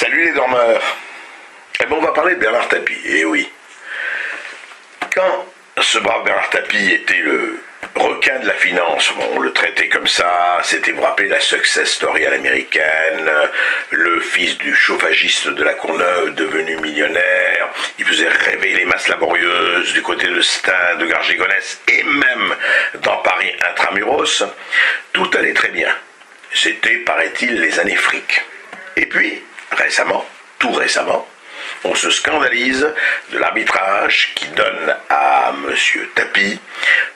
Salut les dormeurs. Eh ben on va parler de Bernard Tapie. Eh oui. Quand ce brave Bernard Tapie était le requin de la finance, bon, on le traitait comme ça, c'était, vous rappelez, la success story à l'américaine, le fils du chauffagiste de la Courneuve devenu millionnaire, il faisait rêver les masses laborieuses du côté de Stein, de Garges-Gonesse et même dans Paris intramuros. Tout allait très bien. C'était, paraît-il, les années fric. Et puis, récemment, tout récemment, on se scandalise de l'arbitrage qui donne à M. Tapie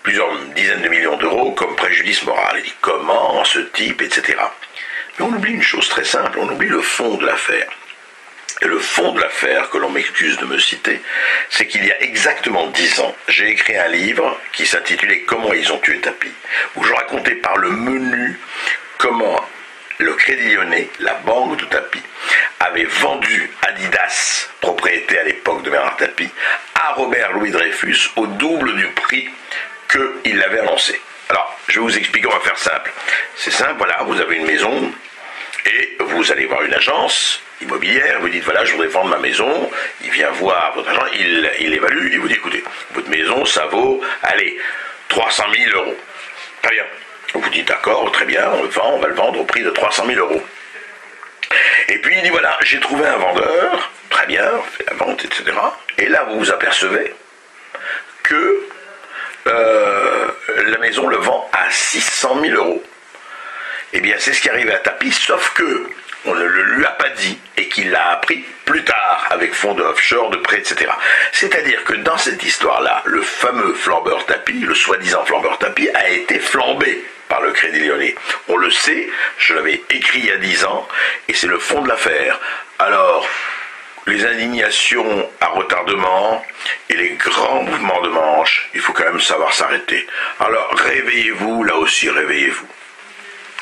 plusieurs dizaines de millions d'euros comme préjudice moral. Il dit comment ce type, etc. Mais on oublie une chose très simple, on oublie le fond de l'affaire. Et le fond de l'affaire, que l'on m'excuse de me citer, c'est qu'il y a exactement 10 ans, j'ai écrit un livre qui s'intitulait « Comment ils ont tué Tapie », où je racontais par le menu comment le Crédit Lyonnais, la banque de Tapie, avait vendu Adidas, propriété à l'époque de Bernard Tapie, à Robert Louis Dreyfus au double du prix qu'il l'avait annoncé. Alors, je vais vous expliquer, on va faire simple. C'est simple, voilà, vous avez une maison et vous allez voir une agence immobilière, vous dites voilà, je voudrais vendre ma maison, il vient voir votre agent, il évalue, il vous dit écoutez, votre maison ça vaut, allez, 300 000 euros. Très bien. Vous dites d'accord, très bien, on va le vendre au prix de 300 000 euros. Et puis il dit voilà, j'ai trouvé un vendeur, très bien, on fait la vente, etc. Et là vous vous apercevez que la maison le vend à 600 000 euros. Eh bien c'est ce qui arrive à Tapie, sauf que on ne le lui a pas dit et qu'il l'a appris plus tard avec fonds de offshore, de prêts, etc. C'est-à-dire que dans cette histoire-là, le fameux flambeur Tapie, le soi-disant flambeur Tapie, a été flambé par le Crédit Lyonnais. On le sait, je l'avais écrit il y a 10 ans, et c'est le fond de l'affaire. Alors, les indignations à retardement et les grands mouvements de manche, il faut quand même savoir s'arrêter. Alors, réveillez-vous, là aussi, réveillez-vous.